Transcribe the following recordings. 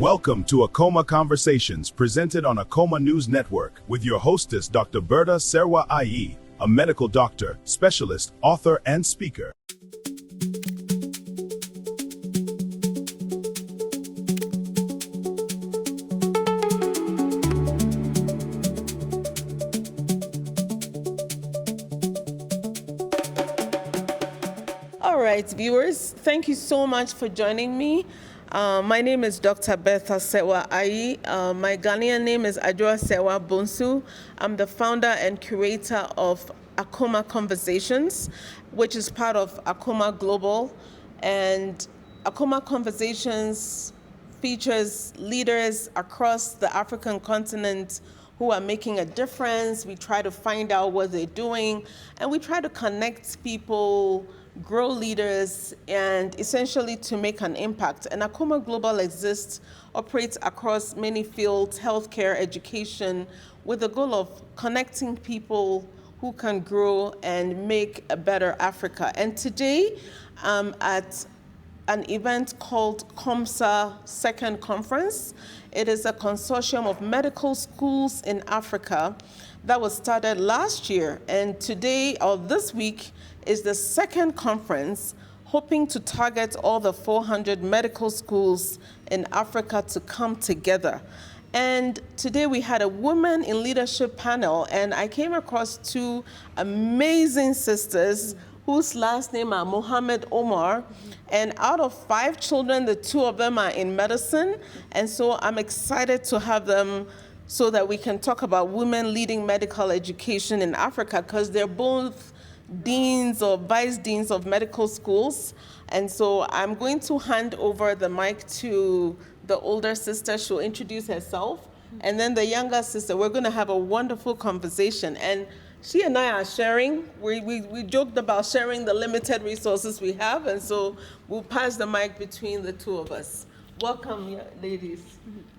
Welcome to Akoma Conversations, presented on Akoma News Network, with your hostess, Dr. Bertha Serwa Ayi, a medical doctor, specialist, author, and speaker. All right, viewers, thank you so much for joining me. My name is Dr. Bertha Serwa Ayi. My Ghanaian name is Bertha Serwa Bonsu. I'm the founder and curator of Akoma Conversations, which is part of Akoma Global. And Akoma Conversations features leaders across the African continent who are making a difference. We try to find out what they're doing, and we try to connect people, grow leaders, and essentially to make an impact. And Akoma Global operates across many fields, healthcare, education, with the goal of connecting people who can grow and make a better Africa. And today, I'm at an event called COMSA Second Conference. It is a consortium of medical schools in Africa that was started last year. And today, or this week, is the second conference, hoping to target all the 400 medical schools in Africa to come together. And today we had a women in leadership panel, and I came across two amazing sisters whose last name are Muhammed Omar. And out of 5 children, the 2 of them are in medicine. And so I'm excited to have them so that we can talk about women leading medical education in Africa, because they're both deans or vice deans of medical schools. And so I'm going to hand over the mic to the older sister. She'll introduce herself. And then the younger sister, we're going to have a wonderful conversation. And she and I are sharing. We joked about sharing the limited resources we have. And so we'll pass the mic between the 2 of us. Welcome, ladies.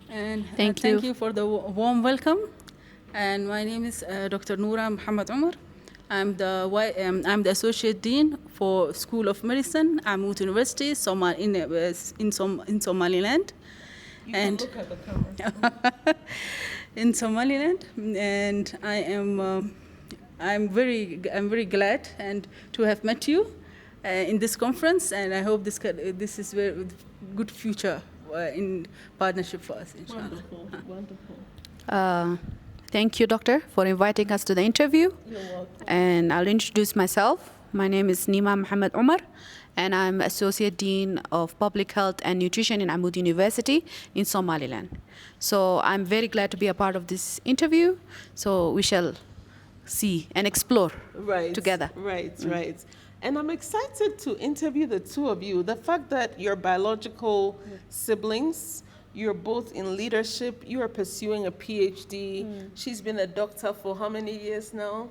And thank you for the warm welcome. And my name is Dr. Nura Muhammed Omar. I'm the Associate Dean for School of Medicine, Amoud University, in Somaliland. You can look at the camera. In Somaliland, and I'm very glad and to have met you in this conference, and I hope this is very good future in partnership for us. Inshallah. Wonderful. Thank you, Doctor, for inviting us to the interview. You're welcome. And I'll introduce myself. My name is Nima Muhammed Omar, and I'm Associate Dean of Public Health and Nutrition in Amoud University in Somaliland. So I'm very glad to be a part of this interview. So we shall see and explore together. Right. And I'm excited to interview the 2 of you. The fact that you're biological siblings, you're both in leadership, you are pursuing a PhD. She's been a doctor for how many years now?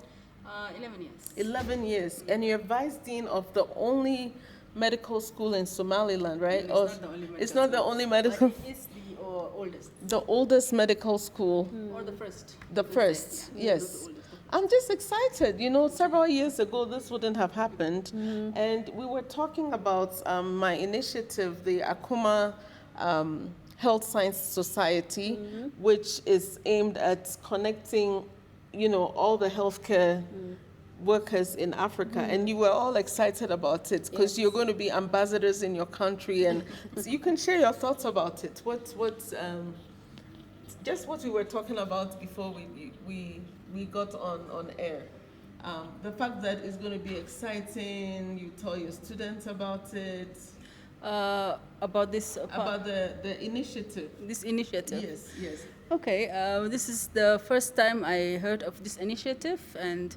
11 years. 11 years. And you're vice dean of the only medical school in Somaliland, right? It's not the only medical It's not the only medical. But it's the oldest. The oldest medical school. Or the first. The first, yes. I'm just excited. You know, several years ago, this wouldn't have happened. And we were talking about my initiative, the Akoma Health Science Society, which is aimed at connecting, all the healthcare workers in Africa. And you were all excited about it because you're going to be ambassadors in your country, and so you can share your thoughts about it. Just what we were talking about before we got on air. The fact that it's going to be exciting, you tell your students about it. About this About the initiative. This initiative. Yes. Okay, this is the first time I heard of this initiative, and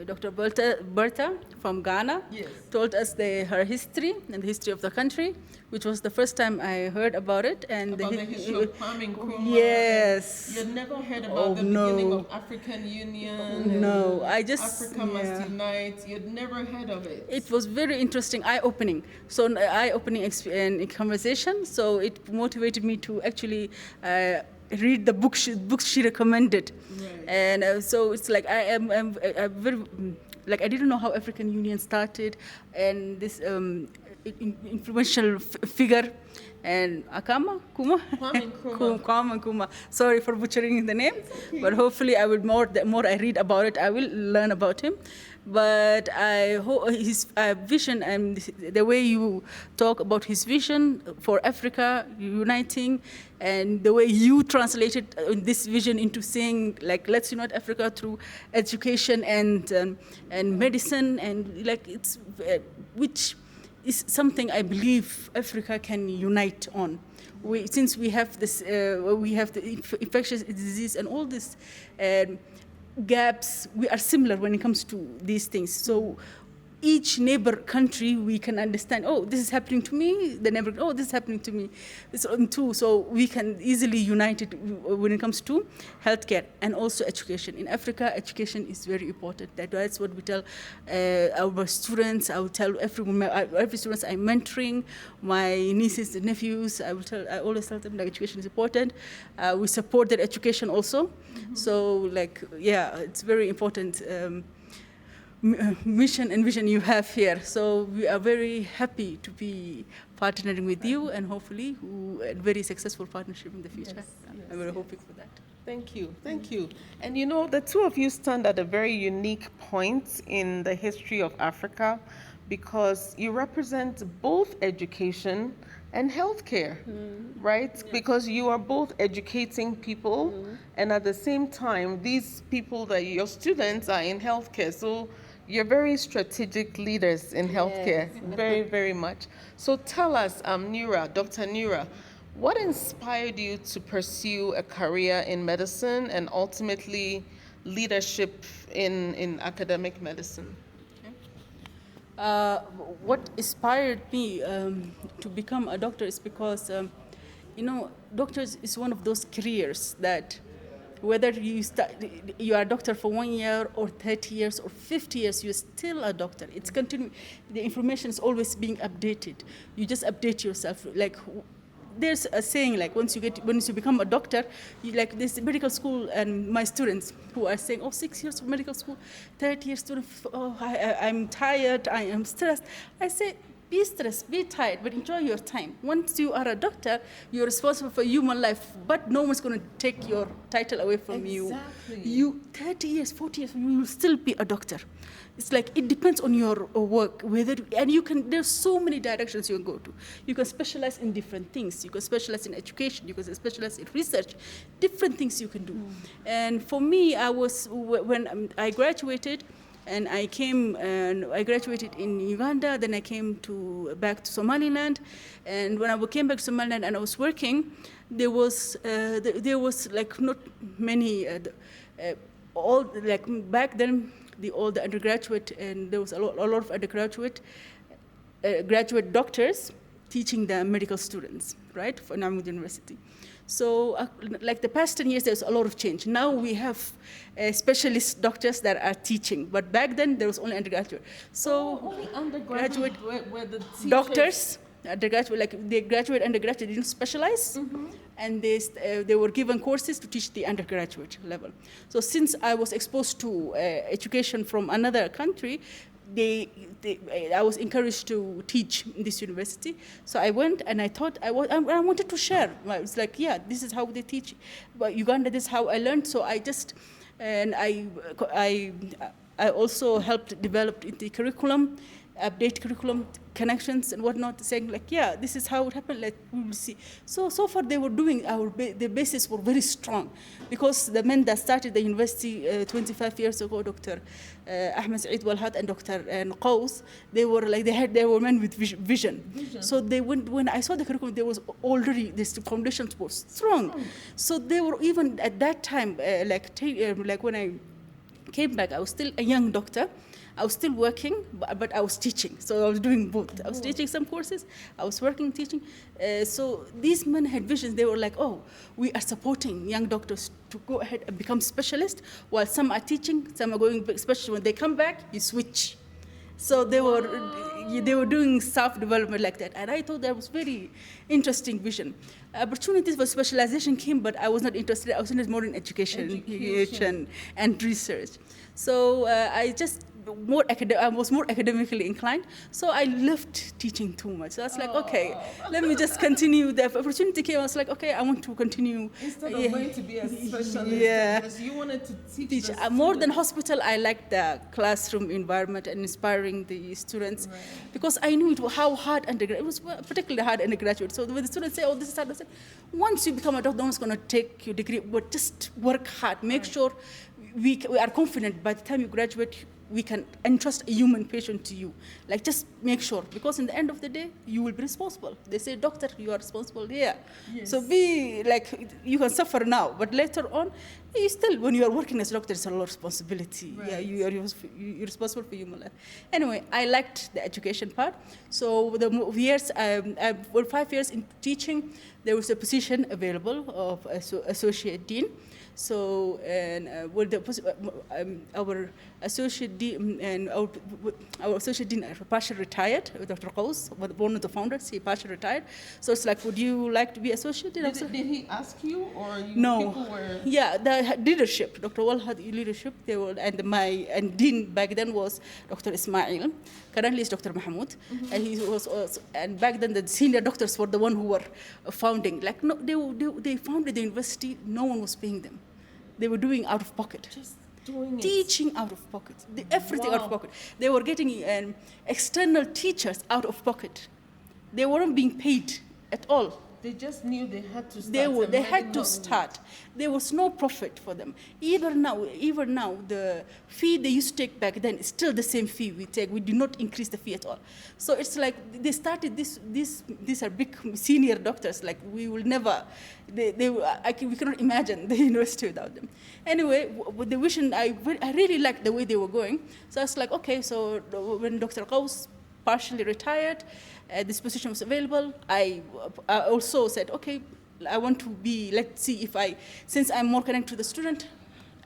Dr. Bertha from Ghana told us her history and the history of the country, which was the first time I heard about it. And about the history of Kwame Nkrumah. Yes. You'd never heard about the beginning of African Union. No, Africa must unite. You'd never heard of it. It was very interesting, eye-opening. So eye-opening conversation. So it motivated me to actually read the books she recommended. Right. And so it's like I'm very, like I didn't know how African Union started, and this influential figure and Akoma, Kuma? Kwame Nkrumah. Kwame Nkrumah. Sorry for butchering the name, but hopefully I will the more I read about it, I will learn about him. But I hope his vision and the way you talk about his vision for Africa uniting, and the way you translated this vision into saying like let's unite Africa through education and medicine, and like it's which is something I believe Africa can unite on. Since we have this, we have the infectious disease and all this gaps, we are similar when it comes to these things. So each neighbor country, we can understand, oh, this is happening to me, the neighbor, oh, this is happening to me, too. So we can easily unite it when it comes to healthcare and also education. In Africa, education is very important. That's what we tell our students. I will tell every student I'm mentoring, my nieces and nephews, I always tell them that education is important. We support their education also. Mm-hmm. So like, yeah, it's very important. Mission and vision you have here. So we are very happy to be partnering with you, and hopefully a very successful partnership in the future. Yes, I'm very hoping for that. Thank you, thank you. And you know, the two of you stand at a very unique point in the history of Africa, because you represent both education and healthcare, right? Yeah. Because you are both educating people, and at the same time, these people that your students are in healthcare. So you're very strategic leaders in healthcare, yes. Very, very much. So tell us, Nura, Dr. Nura, what inspired you to pursue a career in medicine and ultimately leadership in academic medicine? What inspired me to become a doctor is because, you know, doctors is one of those careers that whether you are a doctor for 1 year or 30 years or 50 years, you're still a doctor. It's continuing. The information is always being updated. You just update yourself. Like, there's a saying, like, once you become a doctor, like this medical school, and my students who are saying, oh, 6 years of medical school, 30 years student, oh, I'm tired, I am stressed. I say, be stressed, be tired, but enjoy your time. Once you are a doctor, you're responsible for human life, but no one's going to take your title away from you. 30 years, 40 years, you will still be a doctor. It's like, it depends on your work, there's so many directions you can go to. You can specialize in different things. You can specialize in education. You can specialize in research. Different things you can do. And for me, when I graduated, and I graduated in Uganda, then I came back to Somaliland. And when I came back to Somaliland and I was working, there was like not many, back then, all the undergraduate, and there was a lot of undergraduate, graduate doctors teaching the medical students, right, for Nima Muhammed University. So, like the past 10 years, there's a lot of change. Now we have specialist doctors that are teaching, but back then there was only undergraduate. So, only undergraduate were the teachers. Doctors, undergraduate, like they graduate, undergraduate, didn't specialize, and they were given courses to teach the undergraduate level. So, since I was exposed to education from another country, I was encouraged to teach in this university. So I went and I thought I wanted to share. I was like, yeah, this is how they teach. But Uganda, this is how I learned. So I also helped develop the curriculum, update curriculum, connections and whatnot, saying like, yeah, this is how it happened, like, we will see. So far they were doing, the basis were very strong, because the men that started the university 25 years ago, Dr. Ahmed Saeed Walhat and Dr. Qaus, they were men with vision. So when I saw the curriculum, there was already, the foundations were strong. So they were, even at that time, like when I came back, I was still a young doctor. I was still working, but I was teaching. So I was doing both. I was teaching some courses. I was working, teaching. So these men had visions. They were like, oh, we are supporting young doctors to go ahead and become specialists, while some are teaching, some are going, especially when they come back, you switch. So they were doing self-development like that. And I thought that was very interesting vision. Opportunities for specialization came, but I was not interested. I was interested more in education and research. So I was more academically inclined. So I loved teaching too much. So I was like, okay, let me just continue. The opportunity came. I was like, okay, I want to continue. Instead of going to be a specialist, because you wanted to teach more than hospital, I liked the classroom environment and inspiring the students, because I knew how hard undergraduate. It was particularly hard undergraduate. So when the students say, "Oh, this is hard," I said, once you become a doctor, no one's going to take your degree, but just work hard. Make sure we are confident by the time you graduate, we can entrust a human patient to you. Like, just make sure, because in the end of the day, you will be responsible. They say, doctor, you are responsible here. Yes. So be like, you can suffer now, but later on, you still, when you are working as a doctor, it's a lot of responsibility. Right. Yeah, you're responsible for human life. Anyway, I liked the education part. So the years, 5 years in teaching, there was a position available of associate dean. So, and our associate dean and our associate dean partially retired. Dr. Qaus, one of the founders, he partially retired. So it's like, would you like to be associate dean? Did he ask you, or you no? People were... Yeah, the leadership. Dr. Wal had leadership. They were, and dean back then was Dr. Ismail. Currently, it's Dr. Mahmoud, and he was also, and back then the senior doctors were the one who were founding. Like, no, they founded the university. No one was paying them. They were doing out of pocket. Just doing teaching out of pocket. Everything out of pocket. They were getting external teachers out of pocket. They weren't being paid at all. They just knew they had to start. They had to start. There was no profit for them. Even now, the fee they used to take back then is still the same fee we take. We do not increase the fee at all. So it's like they started this. These are big senior doctors. Like, we will never. We cannot imagine the university without them. Anyway, with the vision, I really liked the way they were going. So I was like, okay. So when Dr. Qaus partially retired, this position was available. I also said, okay, I want to be, let's see if since I'm more connected to the student,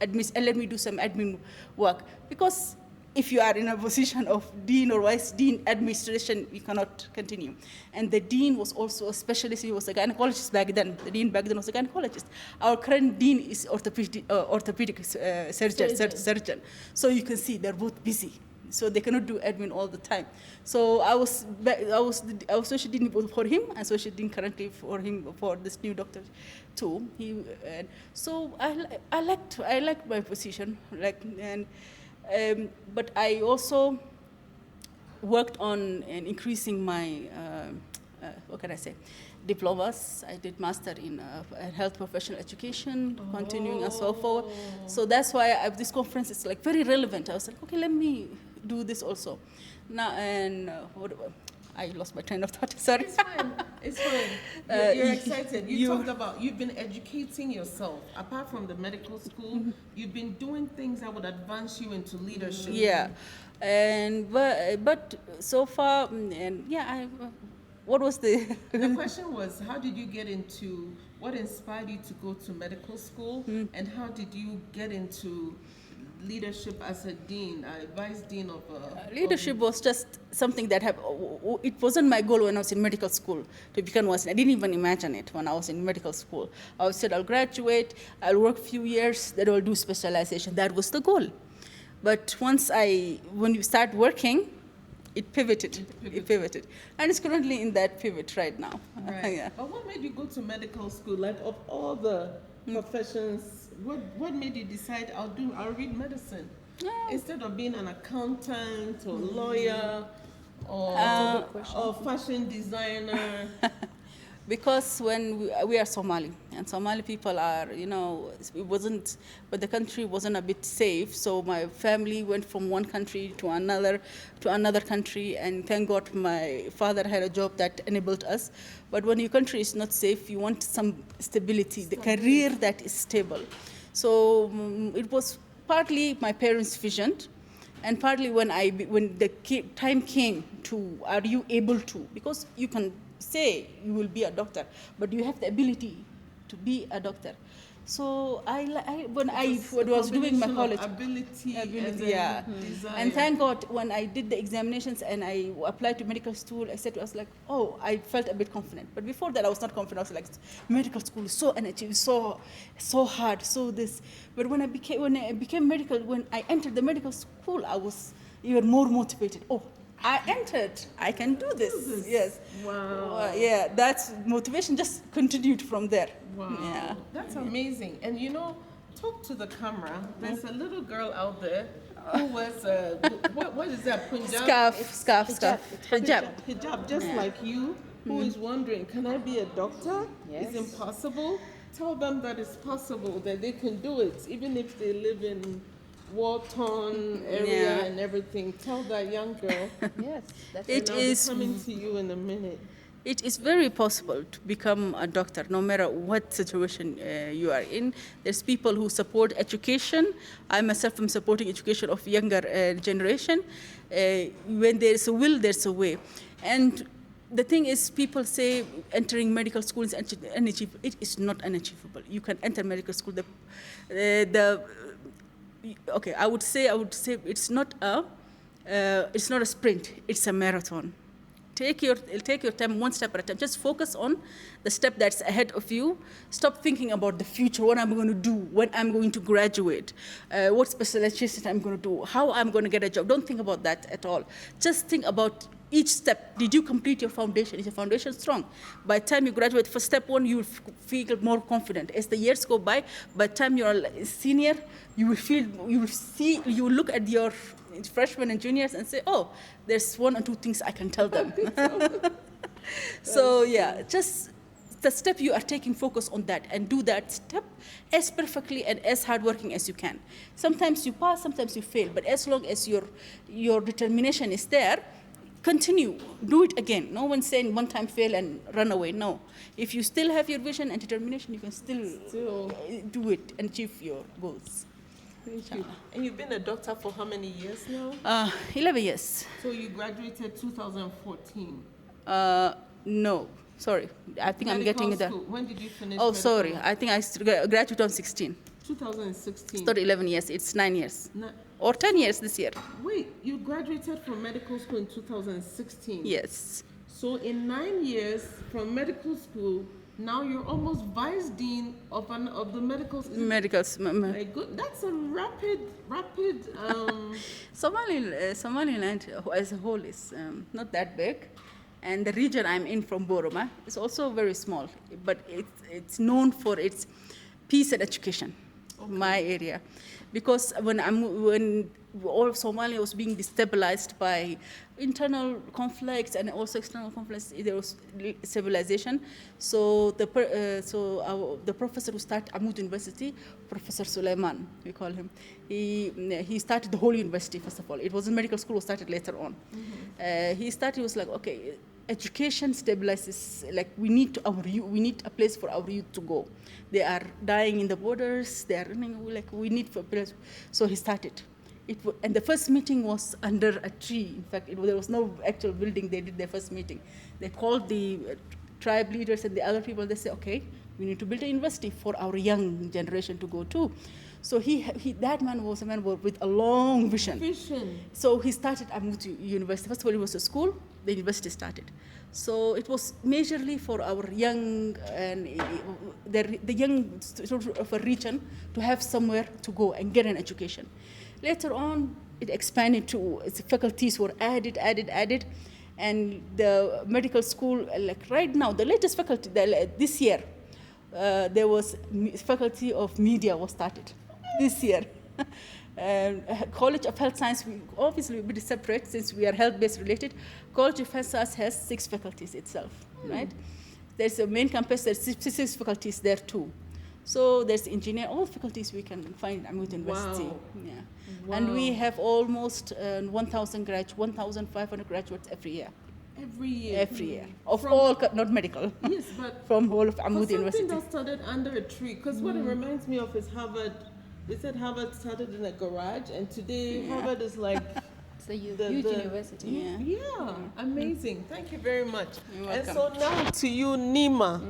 let me do some admin work. Because if you are in a position of dean or vice dean administration, you cannot continue. And the dean was also a specialist. He was a gynecologist back then. The dean back then was a gynecologist. Our current dean is orthopedic surgeon. So you can see they're both busy. So they cannot do admin all the time. So I was associate dean for him, and associate dean currently for him for this new doctor too. So I liked my position, but I also worked on increasing my diplomas. I did master in health professional education, continuing and so forth. So that's why this conference is like very relevant. I was like, okay, let me do this also. Now, and I lost my train of thought. Sorry. It's fine. It's fine. You're excited. You talked about you've been educating yourself. Apart from the medical school, you've been doing things that would advance you into leadership. Yeah, and but so far, and yeah, what was the? The question was, how did you get into? What inspired you to go to medical school, and how did you get into leadership as a dean, vice dean of leadership was just something that it wasn't my goal when I was in medical school to become one. I didn't even imagine it when I was in medical school. I said I'll graduate, I'll work a few years, then I'll do specialization. That was the goal. But when you start working, it pivoted. And it's currently in that pivot right now. Right. Yeah. But what made you go to medical school? Like, of all the professions, what made you decide I'll read medicine instead of being an accountant or lawyer or fashion designer? Because when we are Somali, and Somali people are, but the country wasn't a bit safe, so my family went from one country to another country, and thank God my father had a job that enabled us. But when your country is not safe, you want some stability, the career that is stable. So it was partly my parents' vision, and partly when the time came to, are you able to? Because you can say you will be a doctor, but you have the ability to be a doctor. So when I was doing my college, ability, yeah. desire. And thank God when I did the examinations and I applied to medical school, I was like, oh, I felt a bit confident. But before that, I was not confident. I was like, medical school is so unachievable, so hard, so this. But when I became medical, when I entered the medical school, I was even more motivated. Oh, I entered. I can do this. Yes. Wow. Yeah, that's motivation just continued from there. Wow. Yeah. That's amazing. And you know, talk to the camera. There's a little girl out there who wears what is that? Punjab? Scarf. Hijab, just like you, who is wondering, can I be a doctor? Yes. It's impossible. Tell them that it's possible, that they can do it, even if they live in war-torn area and everything. Tell that young girl. Yes, that's It I'll is. be coming to you in a minute. It is very possible to become a doctor, no matter what situation you are in. There's people who support education. I myself am supporting education of younger generation. When there's a will, there's a way. And the thing is, people say entering medical school is unachievable. It is not unachievable. You can enter medical school. Okay, I would say it's not a sprint. It's a marathon. Take your time one step at a time. Just focus on the step that's ahead of you. Stop thinking about the future, what I'm going to do, when I'm going to graduate, what specialization I'm going to do, how I'm going to get a job. Don't think about that at all. Just think about each step. Did you complete your foundation? Is your foundation strong? By the time you graduate for step one, you will feel more confident. As the years go by the time you're a senior, you will look at your freshmen and juniors and say, oh, there's one or two things I can tell them. So yeah, just the step you are taking, focus on that and do that step as perfectly and as hardworking as you can. Sometimes you pass, sometimes you fail, but as long as your determination is there, continue, do it again. No one's saying one time fail and run away, no. If you still have your vision and determination, you can still do it and achieve your goals. Thank you. And you've been a doctor for how many years now? 11 years. So you graduated 2014. No, sorry. I think I'm getting it. When did you finish? Oh, sorry. I think I graduated on 16. 2016. It's not 11 years. It's 9 years. No. Or 10 years this year. Wait, you graduated from medical school in 2016. Yes. So in 9 years from medical school, now you're almost vice dean of the medical school. Good. That's a rapid. Somaliland as a whole is not that big, and the region I'm in from Boroma is also very small, but it's known for its peace and education. Okay. My area, because when all of Somalia was being destabilized by internal conflicts and also external conflicts, there was civilization. So the professor who started Amud University, Professor Suleiman, we call him, he started the whole university, first of all. It wasn't medical school, it started later on. Mm-hmm. He was like, okay, education stabilizes, like we need a place for our youth to go. They are dying in the borders, they are running, like we need for place. So he started. And the first meeting was under a tree. In fact, there was no actual building. They did their first meeting. They called the tribe leaders and the other people. They said, okay, we need to build a university for our young generation to go to. So that man was a man with a long vision. So he started Amutu University. First of all, it was a school. The university started. So it was majorly for our young and the young of a region to have somewhere to go and get an education. Later on, it expanded to faculties were added, and the medical school, like right now, the latest faculty this year, there was faculty of media was started this year. College of Health Science, obviously a bit separate since we are health-based related. College of Health Science has 6 faculties itself, right? There's a main campus, there's 6 faculties there too. So there's all faculties we can find at Amud University. Wow. Yeah. Wow. And we have almost 1,500 graduates every year. Every year. Of all, not medical. Yes, but from whole of Amud University. Something that started under a tree, because what it reminds me of is Harvard. They said Harvard started in a garage, and today Harvard is like it's a huge university. Amazing. Thank you very much. You're welcome. And so now to you, Nima.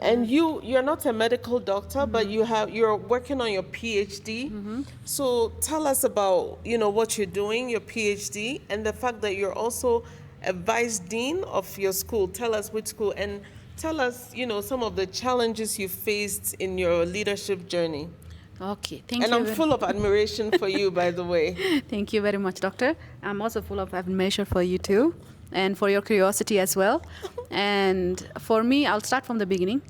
And you're not a medical doctor, but you're working on your PhD. So tell us about, what you're doing, your PhD, and the fact that you're also a vice dean of your school. Tell us which school, and tell us, some of the challenges you faced in your leadership journey. Okay, thank And you. I'm full of admiration for you, by the way. Thank you very much, Doctor. I'm also full of admiration for you too, and for your curiosity as well. And for me, I'll start from the beginning.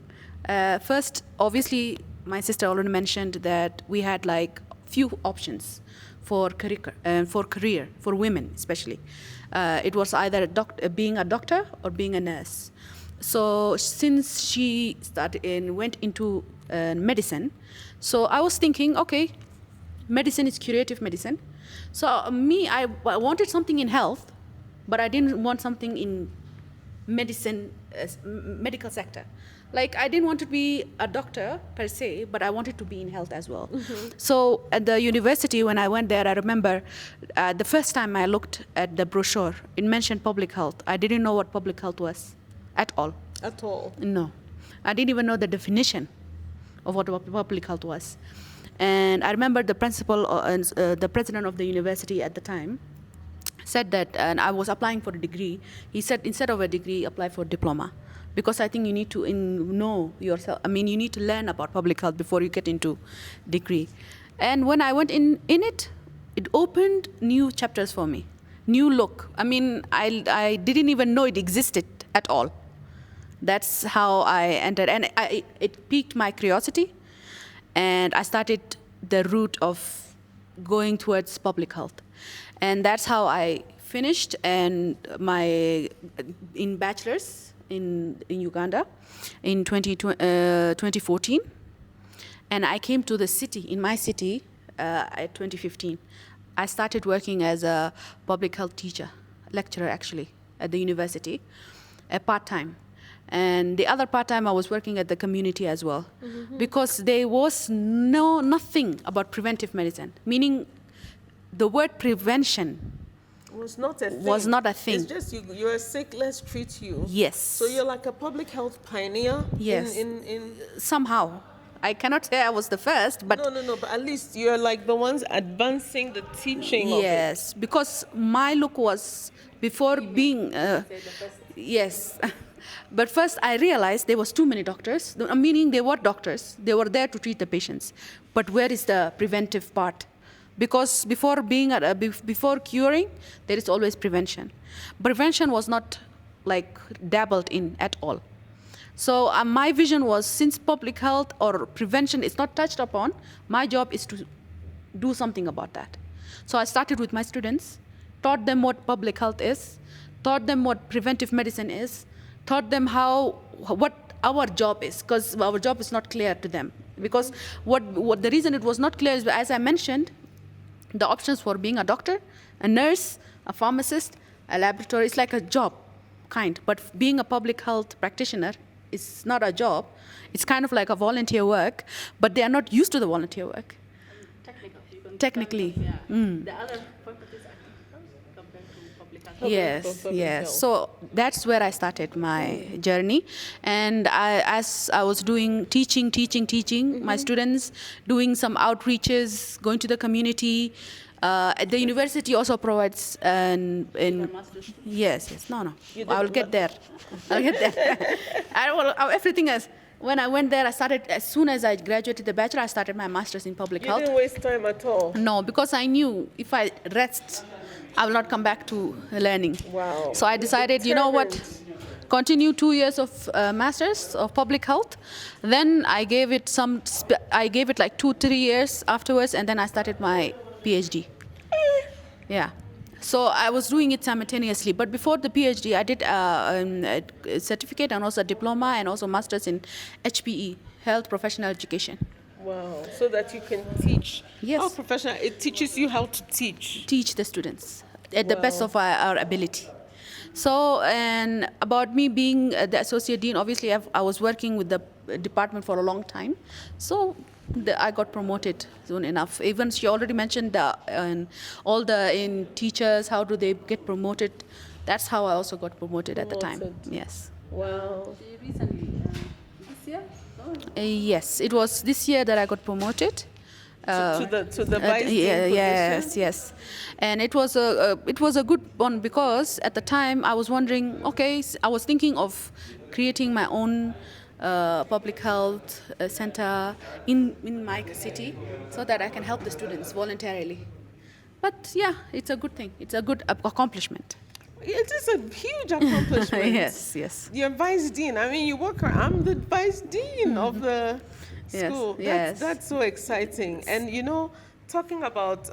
First, obviously, my sister already mentioned that we had like few options for career for women, especially. It was either being a doctor or being a nurse. So since she went into medicine, so I was thinking, okay, medicine is curative medicine. So I wanted something in health, but I didn't want something in medicine, medical sector. Like, I didn't want to be a doctor per se, but I wanted to be in health as well. So at the university, when I went there, I remember the first time I looked at the brochure, it mentioned public health. I didn't know what public health was at all. At all? No. I didn't even know the definition of what public health was. And I remember the principal, the president of the university at the time, said that, and I was applying for a degree. He said, instead of a degree, apply for a diploma. Because I think you need to know yourself. I mean, you need to learn about public health before you get into degree. And when I went in it opened new chapters for me, new look. I mean, I didn't even know it existed at all. That's how I entered, and it piqued my curiosity, and I started the route of going towards public health, and that's how I finished in bachelor's in Uganda in 2014, and I came to my city at 2015. I started working as a public health lecturer actually at the university, part-time. And the other part-time, I was working at the community as well, because there was nothing about preventive medicine, meaning the word prevention was not a thing. It's just you're sick, let's treat you. Yes. So you're like a public health pioneer. Yes. In somehow. I cannot say I was the first, but... No, but at least you're like the ones advancing the teaching of it. Yes, because my look was, before being... yes. But first, I realized there was too many doctors, meaning they were doctors. They were there to treat the patients. But where is the preventive part? Because before curing, there is always prevention. Prevention was not like dabbled in at all. So my vision was, since public health or prevention is not touched upon, my job is to do something about that. So I started with my students, taught them what public health is, taught them what preventive medicine is, taught them what our job is, because our job is not clear to them. Because what the reason it was not clear is, as I mentioned, the options for being a doctor, a nurse, a pharmacist, a laboratory, it's like a job, but being a public health practitioner is not a job. It's kind of like a volunteer work, but they are not used to the volunteer work. Technically. Yeah. The other purposes compared to public health. Yes. So that's where I started my journey. And as I was teaching my students, doing some outreaches, going to the community. The university also provides yes. No. I will get there. Everything else. When I went there, I started, as soon as I graduated the bachelor, I started my master's in public health. You didn't waste time at all? No, because I knew if I rest, I will not come back to learning. Wow. So I decided, you know what, continue 2 years of master's of public health. Then I gave it like 2-3 years afterwards, and then I started my PhD. Yeah. So I was doing it simultaneously. But before the PhD, I did a certificate and also a diploma and also master's in HPE, Health Professional Education. Wow. So that you can teach. Yes. How professional. It teaches you how to teach. Teach the students at the best of our ability. So, and about me being the associate dean, obviously I was working with the department for a long time. So I got promoted soon enough. Even she already mentioned in teachers, how do they get promoted? That's how I also got promoted at the time. Yes. Wow. Recently, this Yes, it was this year that I got promoted. To the vice dean yes, position? yes, and it was a good one because at the time I was wondering. Okay, I was thinking of creating my own public health center in my city so that I can help the students voluntarily. But yeah, it's a good thing. It's a good accomplishment. It is a huge accomplishment. Yes, yes. You're vice dean. I mean, I'm the vice dean of the Yes, school. yes. That's so exciting. And talking about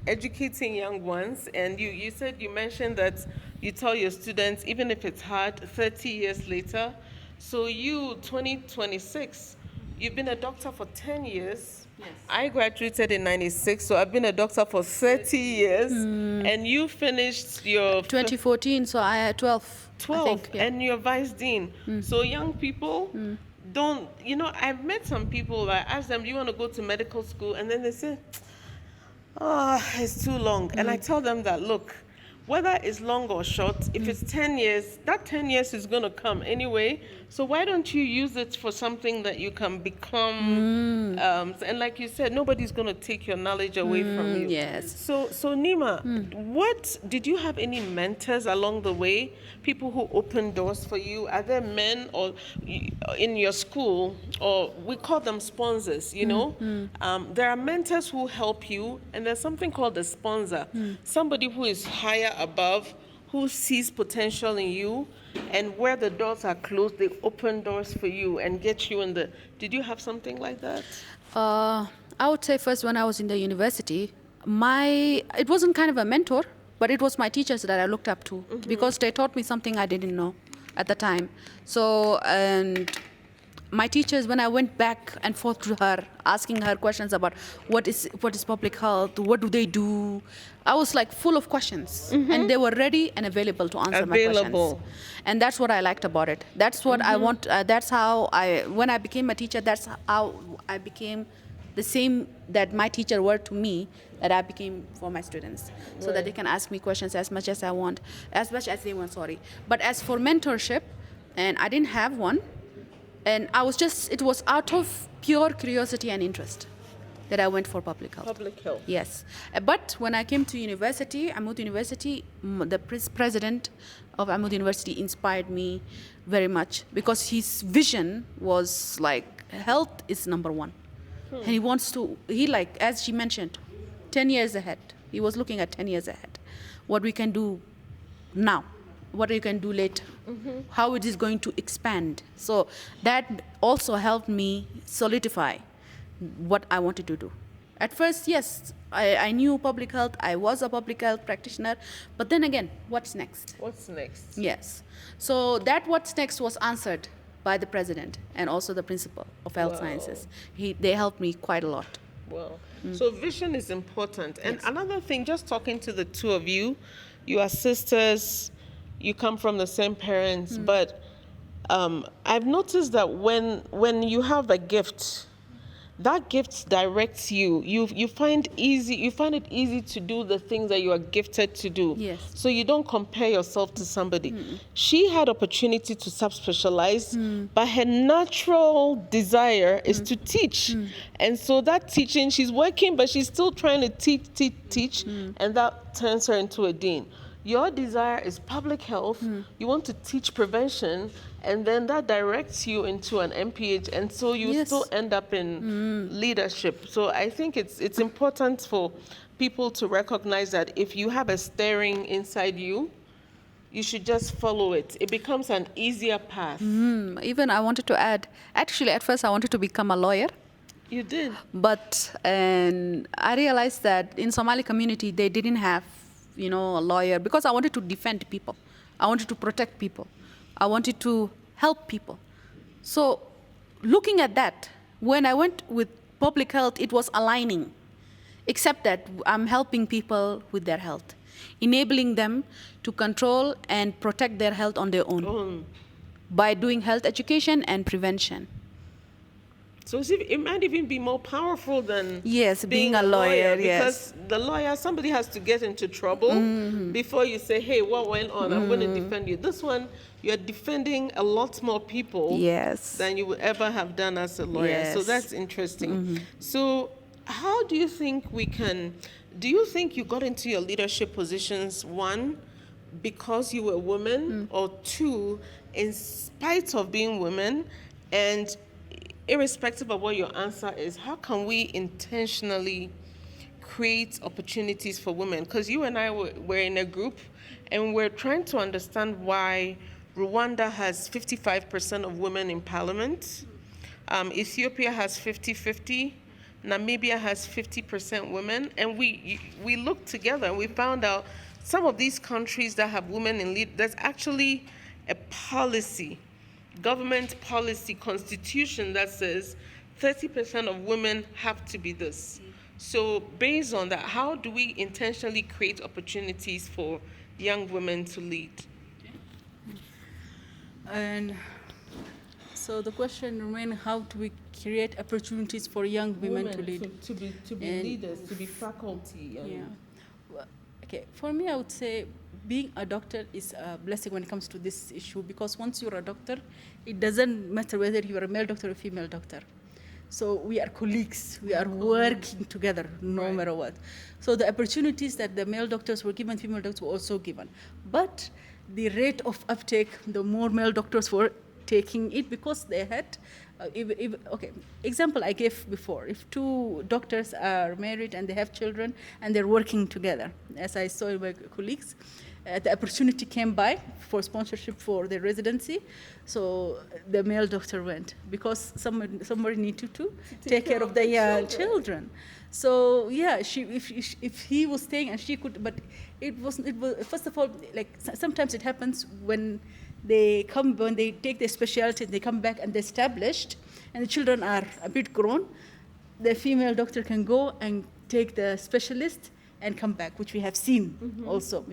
educating young ones, and you said, you mentioned that you tell your students, even if it's hard, 30 years later. So 2026, you've been a doctor for 10 years. Yes. I graduated in 96, so I've been a doctor for 30 years. And you finished your 2014, so I had 12. 12, I think, yeah. and you're vice dean. So young people don't, I've met some people, I ask them, do you want to go to medical school? And then they say, oh, it's too long. And I tell them that, look, whether it's long or short, if it's 10 years, that 10 years is going to come anyway. So why don't you use it for something that you can become? And like you said, nobody's going to take your knowledge away from you. Yes. So Nima, what did you have any mentors along the way? People who opened doors for you? Are there men or in your school, or we call them sponsors? There are mentors who help you, and there's something called a sponsor. Somebody who is higher above, who sees potential in you, and where the doors are closed, they open doors for you and get you in the. Did you have something like that? I would say first when I was in the university, it wasn't kind of a mentor, but it was my teachers that I looked up to because they taught me something I didn't know at the time. So, and my teachers, when I went back and forth to her, asking her questions about what is public health, what do they do, I was like full of questions, and they were ready and available to answer my questions. And that's what I liked about it. That's what I want. That's how when I became a teacher, that's how I became the same that my teacher were to me, that I became for my students, so that they can ask me questions as much as they want. But as for mentorship, and I didn't have one, and it was out of pure curiosity and interest that I went for public health. Public health. Yes. But when I came to university, Amud University, the president of Amud University inspired me very much because his vision was like health is number one. And he wants to, as she mentioned, 10 years ahead. He was looking at 10 years ahead. What we can do now, what we can do later, how it is going to expand. So that also helped me solidify what I wanted to do. At first, yes, I knew public health. I was a public health practitioner. But then again, what's next? What's next? Yes. So that what's next was answered by the president and also the principal of health sciences. They helped me quite a lot. Well, so vision is important. And another thing, just talking to the two of you, you are sisters, you come from the same parents, but I've noticed that when you have a gift, that gift directs you. You find it easy to do the things that you are gifted to do. Yes. So you don't compare yourself to somebody. She had opportunity to subspecialize, but her natural desire is to teach. And so that teaching, she's working, but she's still trying to teach, and that turns her into a dean. Your desire is public health. You want to teach prevention, and then that directs you into an MPH, and so you still end up in leadership. So I think it's important for people to recognize that if you have a stirring inside you, you should just follow it. It becomes an easier path. Even I wanted to add, actually at first I wanted to become a lawyer. You did. But I realized that in Somali community, they didn't have a lawyer, because I wanted to defend people. I wanted to protect people. I wanted to help people. So looking at that, when I went with public health, it was aligning, except that I'm helping people with their health, enabling them to control and protect their health on their own by doing health education and prevention. So it might even be more powerful than Yes, being a lawyer, yes. Because the lawyer, somebody has to get into trouble before you say, hey, what went on? I'm going to defend you. This one, you're defending a lot more people Yes. than you would ever have done as a lawyer. Yes. So that's interesting. So how do you think do you think you got into your leadership positions, one, because you were a woman, or two, in spite of being women? And irrespective of what your answer is, how can we intentionally create opportunities for women? Because you and I were in a group, and we're trying to understand why Rwanda has 55% of women in parliament, Ethiopia has 50-50, Namibia has 50% women, and we looked together and we found out some of these countries that have women in lead, there's actually a policy, government policy, constitution that says 30% of women have to be this. So based on that, how do we intentionally create opportunities for young women to lead? And so the question remains, how do we create opportunities for young women to lead? To be leaders, to be faculty. Yeah. Well, okay, for me, I would say being a doctor is a blessing when it comes to this issue, because once you're a doctor, it doesn't matter whether you're a male doctor or a female doctor. So we are colleagues, we are working together no matter what. So the opportunities that the male doctors were given, female doctors were also given. But the rate of uptake, the more male doctors were taking it, because they had, okay, example I gave before, if two doctors are married and they have children and they're working together, as I saw in my colleagues, the opportunity came by for sponsorship for their residency, so the male doctor went, because somebody needed to take care of the children. So yeah, if he was staying and she could, but it was first of all, like sometimes it happens when they take their specialty, they come back and they're established, and the children are a bit grown, the female doctor can go and take the specialist and come back, which we have seen also.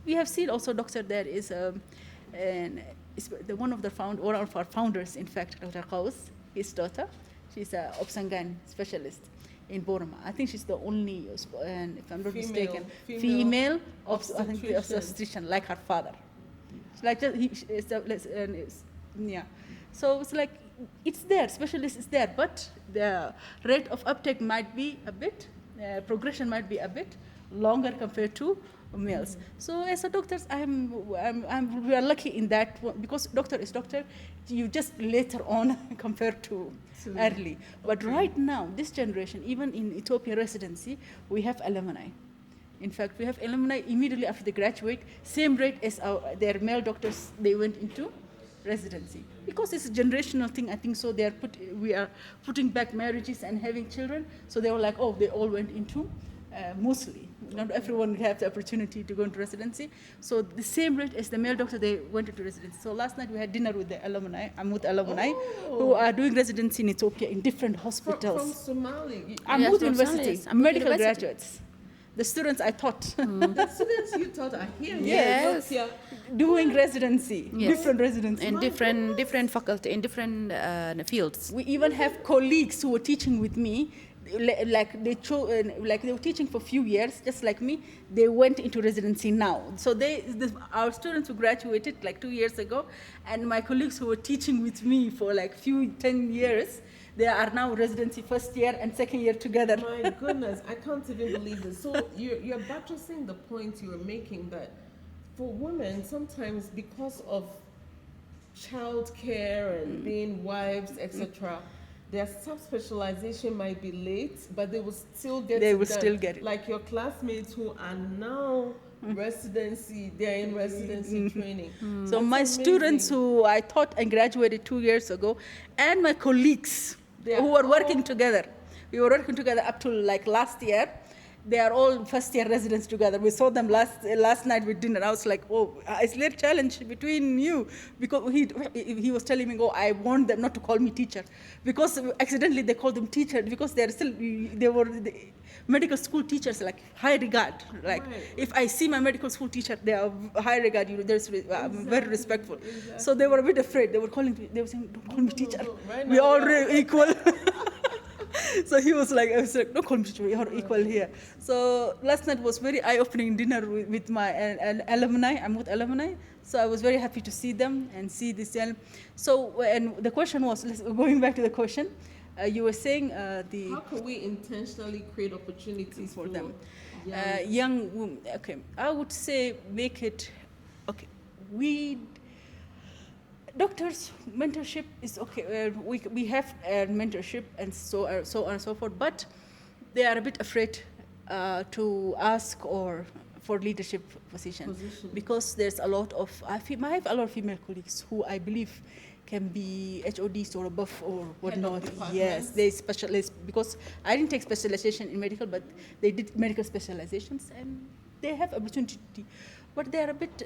We have seen also, doctor, there is one of our founders, in fact, Dr. Qaus, his daughter, she's a Obsangan specialist in Boroma. I think she's the only, if I'm not mistaken, female obstetrician, like her father. Like yeah. So it's like, it's there, specialist is there, but the rate of uptake might be a bit, progression might be a bit longer compared to males. So as a doctors, we are lucky in that one, because doctor is doctor, you just later on compared to early. But right now, this generation, even in Ethiopia residency, we have alumni. In fact, we have alumni immediately after they graduate, same rate as their male doctors, they went into residency. Because it's a generational thing, I think so. We are putting back marriages and having children, so they were like, oh, they all went into, mostly. Not everyone had the opportunity to go into residency. So the same rate as the male doctor, they went into residency. So last night we had dinner with the alumni, Amud alumni, who are doing residency in Ethiopia in different hospitals. From Somali. Amud University, medical graduates. The students I taught. The students you taught are here. Yes. Doing residency, different residency. In different faculty, in different fields. We even have colleagues who were teaching with me, like they were teaching for a few years, just like me. They went into residency now. So our students who graduated like 2 years ago, and my colleagues who were teaching with me for like 10 years, they are now residency first year and second year together. My goodness, I can't even believe this. So you're buttressing the point you were making, that for women, sometimes because of childcare and being wives, etc., their subspecialization might be late, but they will still get it. Like your classmates who are now residency, they're in residency training. So my students who I taught and graduated 2 years ago, and my colleagues who were working together, we were working together up to like last year. They are all first year residents together. We saw them last night with dinner. I was like, oh, it's a little challenge between you, because he was telling me, oh, I want them not to call me teacher, because accidentally they called them teacher, because they were medical school teachers, like high regard. Like if I see my medical school teacher, they are high regard. I'm very respectful. Exactly. So they were a bit afraid. They were saying, don't call me teacher. Right, we are all equal. So he was like, I was like, don't call me teacher, you're equal here. So last night was very eye-opening dinner with my alumni. I'm with alumni. So I was very happy to see them and see this. So, and the question was, going back to the question, you were saying how can we intentionally create opportunities for them? Young women, okay, I would say make it, okay, doctors, mentorship is okay. We have mentorship and so on and so forth, but they are a bit afraid to ask or for leadership position. Because there's a lot of, I have a lot of female colleagues who I believe can be HODs or above or whatnot. Yes, they specialize, because I didn't take specialization in medical, but they did medical specializations and they have opportunity, but they are a bit,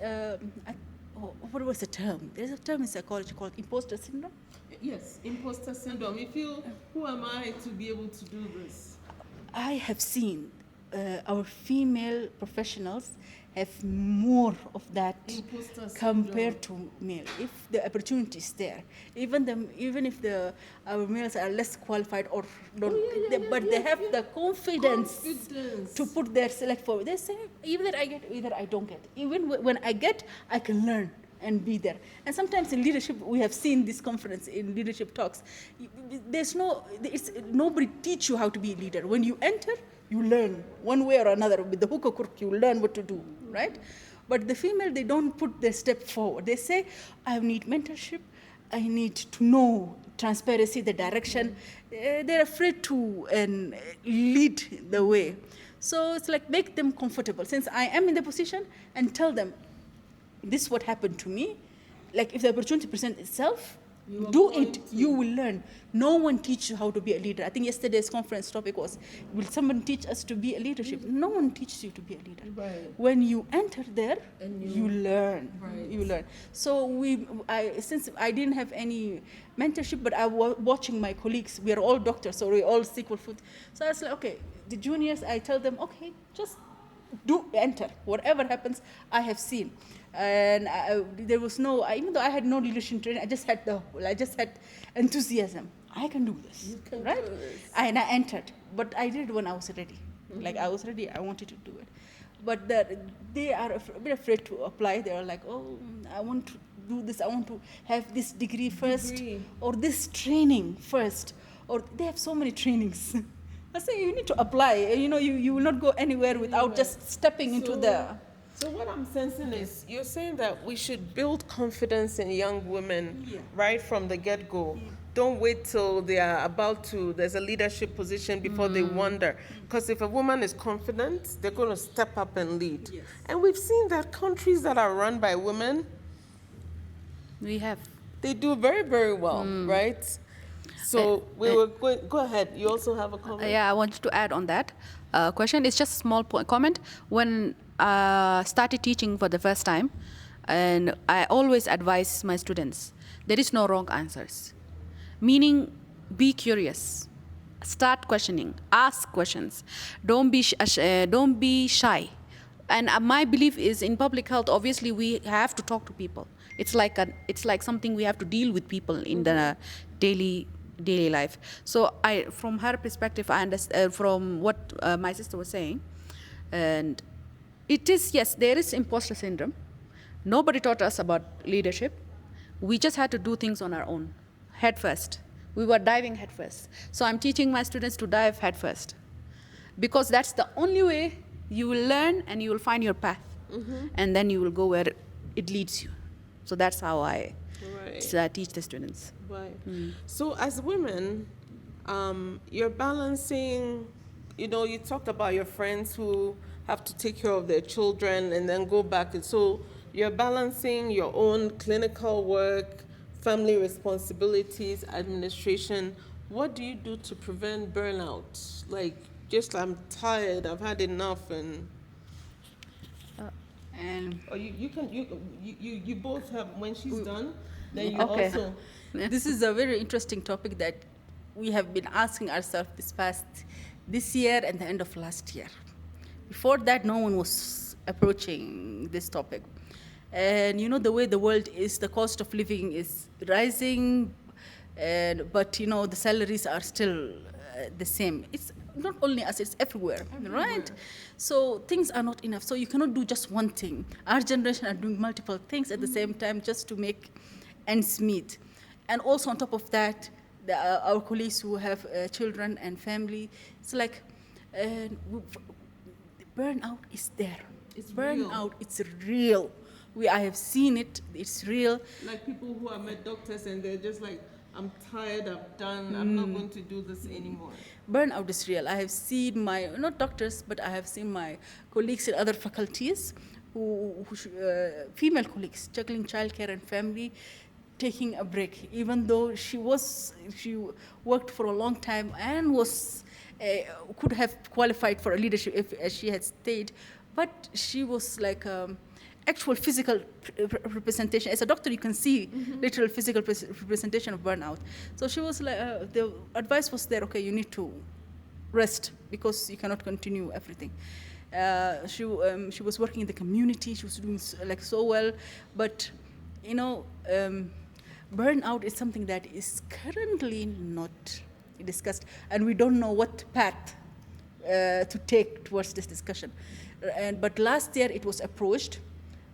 what was the term? There's a term in psychology called imposter syndrome. Yes, imposter syndrome. You feel, who am I to be able to do this? I have seen our female professionals have more of that compared to male. If the opportunity is there, even if our males are less qualified or don't, but they have the confidence to put their select forward. They say either I get, either I don't get. Even when I get, I can learn and be there. And sometimes in leadership, we have seen this conference in leadership talks. Nobody teach you how to be a leader. When you enter, you learn one way or another. With the hook or crook, you learn what to do, right? But the female, they don't put their step forward. They say, I need mentorship. I need to know transparency, the direction. They're afraid to lead the way. So it's like make them comfortable. Since I am in the position, and tell them, this is what happened to me. Like if the opportunity presents itself, do it, you will learn. No one teaches you how to be a leader. I think yesterday's conference topic was, will someone teach us to be a leadership? No one teaches you to be a leader. Right. When you enter there, you learn. Right. You learn. So since I didn't have any mentorship, but I was watching my colleagues, we are all doctors, so we all equal foot. So I was like, okay, the juniors, I tell them, okay, just enter. Whatever happens, I have seen. And there was no, even though I had no leadership training, I just had enthusiasm. I can do this, right? And I entered, but I did it when I was ready. Mm-hmm. Like I was ready, I wanted to do it. But they are a bit afraid to apply. They are like, oh, I want to do this, I want to have this degree first, or this training first, or they have so many trainings. I say you need to apply. You will not go anywhere without just stepping into the. So what I'm sensing is you're saying that we should build confidence in young women right from the get-go. Yeah. Don't wait till they are there's a leadership position before they wonder. Because if a woman is confident, they're going to step up and lead. Yes. And we've seen that countries that are run by women, they do very, very well, right? So we were going, go ahead. You also have a comment? Yeah, I wanted to add on that question. It's just a small comment. When I started teaching for the first time, and I always advise my students, there is no wrong answers. Meaning, be curious. Start questioning. Ask questions. Don't be shy. And my belief is in public health, obviously, we have to talk to people. It's like something we have to deal with people in the daily life. So from her perspective, I understand from what my sister was saying, and it is, yes, there is imposter syndrome. Nobody taught us about leadership. We just had to do things on our own, head first. We were diving head first. So I'm teaching my students to dive head first, because that's the only way you will learn and you will find your path, and then you will go where it leads you. So that's how I teach the students. Right. So as women, you're balancing, you talked about your friends who have to take care of their children and then go back. And so you're balancing your own clinical work, family responsibilities, administration. What do you do to prevent burnout? Like, just I'm tired, I've had enough, or you both have, when she's done, then you also. This is a very interesting topic that we have been asking ourselves this year and the end of last year. Before that, no one was approaching this topic. And the way the world is, the cost of living is rising, but the salaries are still the same. It's not only us, it's everywhere, right? So things are not enough. So you cannot do just one thing. Our generation are doing multiple things at the same time just to make ends meet. And also on top of that, our colleagues who have children and family, it's like burnout is there. Burnout, it's real. I have seen it, it's real. Like people who have met doctors and they're just like, I'm tired, I'm done, I'm not going to do this anymore. Burnout is real. I have seen not doctors, but I have seen my colleagues in other faculties, female colleagues, juggling childcare and family, taking a break, even though she worked for a long time and could have qualified for a leadership as she had stayed, but she was like actual physical representation. As a doctor, you can see literal physical representation of burnout. So she was like, the advice was there, okay, you need to rest because you cannot continue everything. She was working in the community, she was doing so well, but burnout is something that is currently not discussed, and we don't know what path to take towards this discussion. But last year it was approached,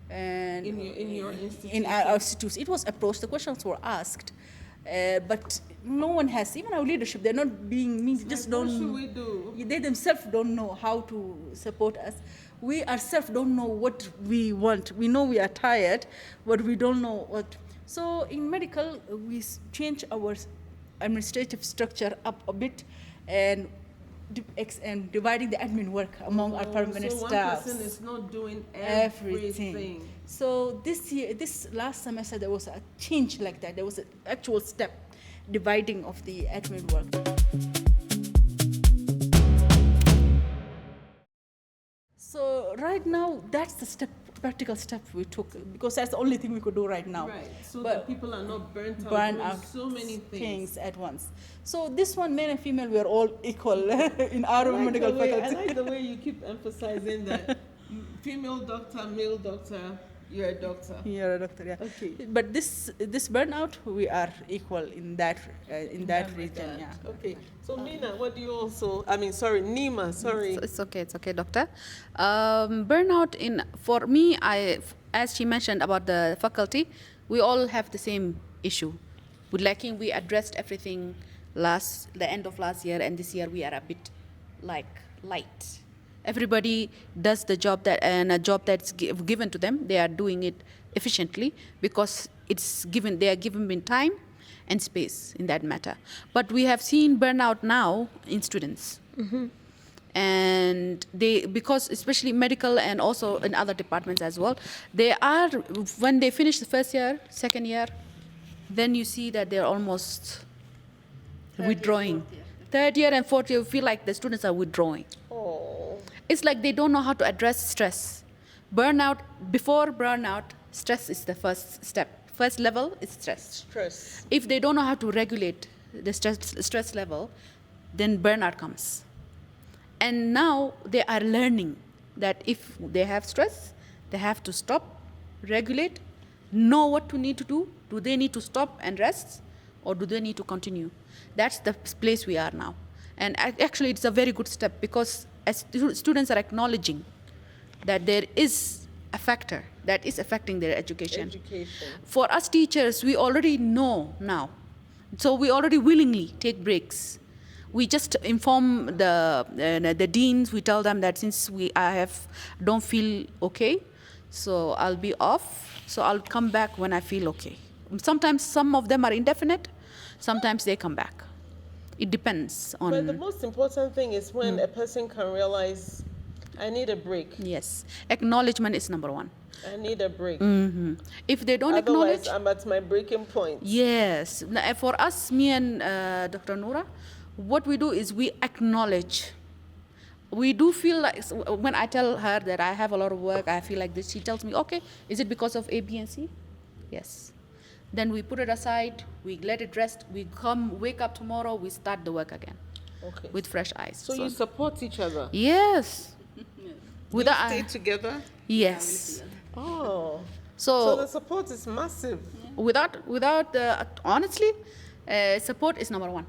and in your institute, in our institutes, it was approached. The questions were asked, but no one has. Even our leadership, they're not being mean. Just don't. What should we do? They themselves don't know how to support us. We ourselves don't know what we want. We know we are tired, but we don't know what. So in medical, we change our administrative structure up a bit, and dividing the admin work among our permanent staff. So one person is not doing everything. So this last semester, there was a change like that. There was an actual step, dividing of the admin work. So right now, that's the practical step we took, because that's the only thing we could do right now. Right, so that people are not burnt out so many things at once. So this one, male and female, we are all equal in our medical faculty. I like the way you keep emphasizing that female doctor, male doctor, you're a doctor. You're a doctor, yeah. Okay. But this burnout, we are equal in that region, yeah. Okay. So Mina, what do you also? Nima. Sorry. It's okay, doctor. Burnout for me, as she mentioned about the faculty, we all have the same issue. We addressed everything the end of last year, and this year we are a bit light. Everybody does the job a job that's given to them. They are doing it efficiently because they are given time and space in that matter. But we have seen burnout now in students. And because especially medical and also in other departments as well, when they finish the first year, second year, then you see that they're almost withdrawing. Third year and fourth year, you feel like the students are withdrawing. It's like they don't know how to address stress. Before burnout, stress is the first step. First level is stress. If they don't know how to regulate the stress level, then burnout comes. And now they are learning that if they have stress, they have to stop, regulate, know what to need to do. Do they need to stop and rest, or do they need to continue? That's the place we are now. And actually, it's a very good step, because as students are acknowledging that there is a factor that is affecting their education. For us teachers, we already know now. So we already willingly take breaks. We just inform the deans. We tell them that since don't feel okay, so I'll be off. So I'll come back when I feel okay. Sometimes some of them are indefinite. Sometimes they come back. It depends on. But the most important thing is when a person can realize, I need a break. Yes, acknowledgement is number one. I need a break. If they don't acknowledge, I'm at my breaking point. Yes, for us, me and Dr. Nura, what we do is we acknowledge. We do feel like, when I tell her that I have a lot of work, I feel like this, she tells me, okay, is it because of A, B, and C? Yes. Then we put it aside, we let it rest, we wake up tomorrow, we start the work again. Okay. With fresh eyes. So you support each other? Yes. You stay together? Yes. Oh. So the support is massive. Without honestly, support is number one.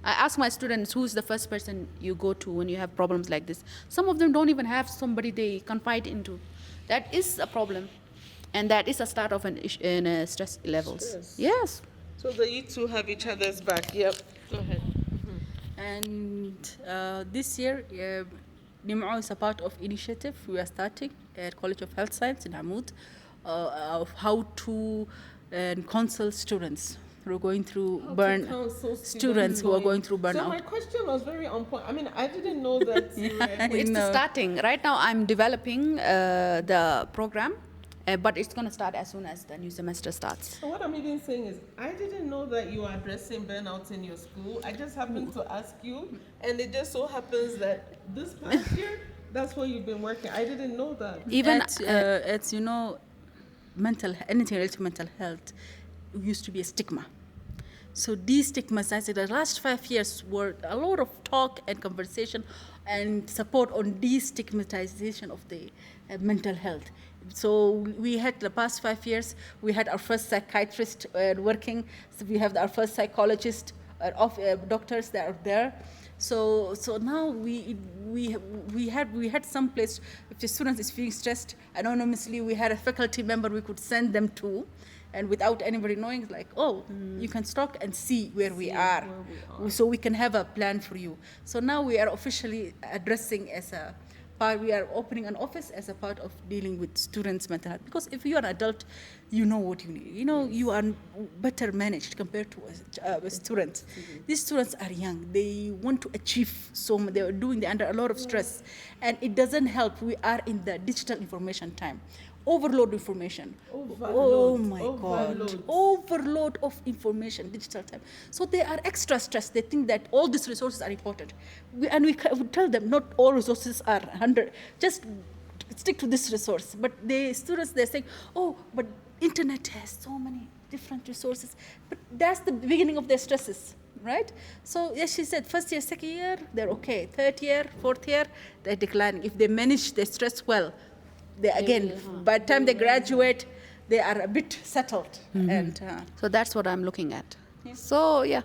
I ask my students, who's the first person you go to when you have problems like this? Some of them don't even have somebody they confide into. That is a problem. And that is a start of stress levels. Stress. Yes. So that you two have each other's back. Yep. Go ahead. And this year, Nima is a part of initiative we are starting at College of Health Science in Hamoud of how to counsel students who are going through students who are going through burnout. So my question was very on point. I mean, I didn't know that. It's starting. Right now I'm developing the program, but it's going to start as soon as the new semester starts. So what I'm even saying is, I didn't know that you are addressing burnout in your school. I just happened to ask you, and it just so happens that this past year, that's where you've been working. I didn't know that. Even it's anything related to mental health used to be a stigma. So destigmatizing the last 5 years were a lot of talk and conversation and support on destigmatization of the mental health. So we had the past 5 years, we had our first psychiatrist working, so we have our first psychologist, doctors that are there. So now we had some place, if the student is feeling stressed, anonymously we had a faculty member we could send them to, and without anybody knowing, it's like, you can stalk and see where we are, so we can have a plan for you. So now we are officially addressing as a part, we are opening an office as a part of dealing with students' mental health. Because if you are an adult, you know what you need. You know, you are better managed compared to a student. Mm-hmm. These students are young. They want to achieve so much. They're under a lot of stress. And it doesn't help. We are in the digital information time. Overload information. Oh my God. Overload of information, digital time. So they are extra stressed. They think that all these resources are important. We would tell them not all resources are 100. Just stick to this resource. But the students, they're saying, but internet has so many different resources. But that's the beginning of their stresses, right? So yes, she said first year, second year, they're okay. Third year, fourth year, they're declining. If they manage their stress well, they again, by the time they graduate, they are a bit settled. Mm-hmm. And so that's what I'm looking at. Yeah. So yeah.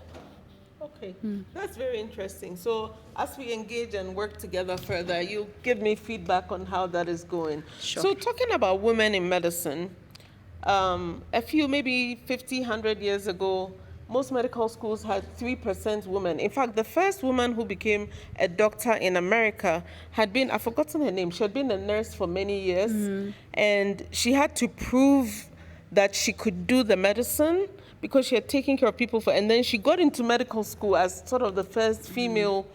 Okay, that's very interesting. So as we engage and work together further, you give me feedback on how that is going. Sure. So talking about women in medicine, a few, maybe 50, 100 years ago, most medical schools had 3% women. In fact, the first woman who became a doctor in America had been, I've forgotten her name, she had been a nurse for many years, and she had to prove that she could do the medicine because she had taken care of people and then she got into medical school as sort of the first female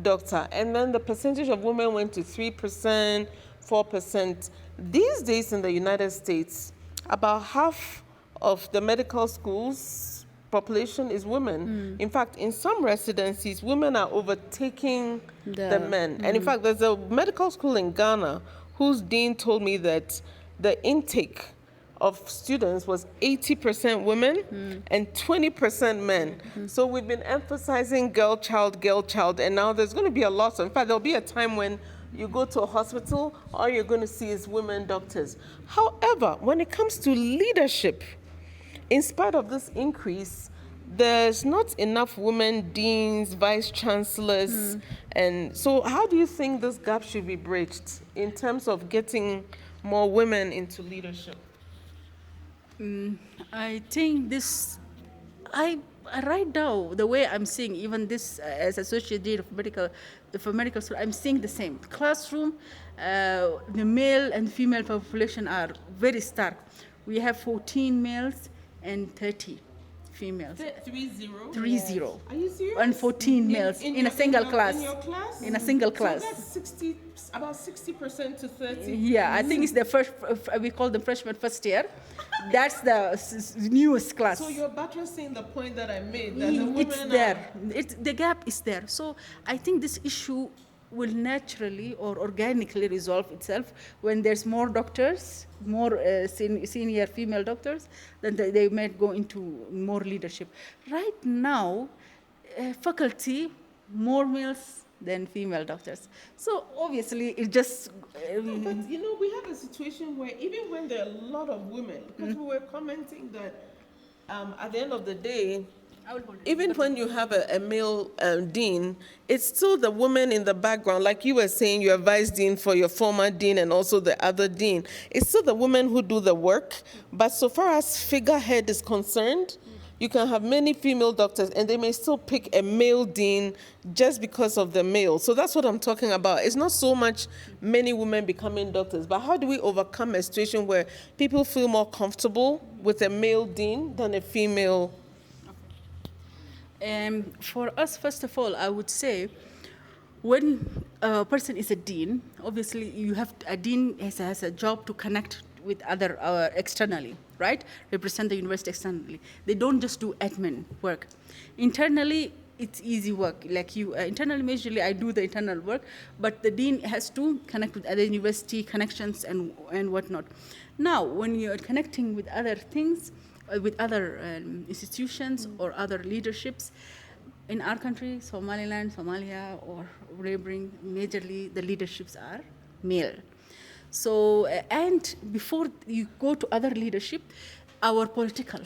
doctor. And then the percentage of women went to 3%, 4%. These days in the United States, about half of the medical schools population is women. In fact, in some residencies, women are overtaking the men. And in fact, there's a medical school in Ghana whose dean told me that the intake of students was 80% women and 20% men. So we've been emphasizing girl child, and now there's going to be a lot. In fact, there'll be a time when you go to a hospital, all you're going to see is women doctors. However, when it comes to leadership, in spite of this increase, there's not enough women deans, vice chancellors. And so how do you think this gap should be bridged in terms of getting more women into leadership? I think this, right now, the way I'm seeing even this as associate dean for medical school, I'm seeing the same. Classroom, the male and female population are very stark. We have 14 males and 30 females. 30? 30. Yes. Are you serious? And 14 males in a single class. In your class? In a single class. So that's about 60% to 30. Yeah, I think it's the first, we call them freshman first year. That's the newest class. So you're buttressing the point that I made, that the women it's there. The gap is there. So I think this issue will naturally or organically resolve itself when there's more doctors, more senior female doctors, then they might go into more leadership. Right now, faculty, more males than female doctors. So obviously it just... but we have a situation where even when there are a lot of women, because we were commenting that at the end of the day, even when you have a male dean, it's still the woman in the background. Like you were saying, you're vice dean for your former dean and also the other dean. It's still the women who do the work. But so far as figurehead is concerned, you can have many female doctors and they may still pick a male dean just because of the male. So that's what I'm talking about. It's not so much many women becoming doctors, but how do we overcome a situation where people feel more comfortable with a male dean than a female? For us, first of all, I would say when a person is a dean, obviously you have a dean has a job to connect with other externally, right? Represent the university externally. They don't just do admin work. Internally, it's easy work. Like you, internally, majorly I do the internal work, but the dean has to connect with other university connections and whatnot. Now, when you're connecting with other things, with other institutions or other leaderships, in our country, Somaliland, Somalia, or neighboring, majorly the leaderships are male. So, and before you go to other leadership, our political,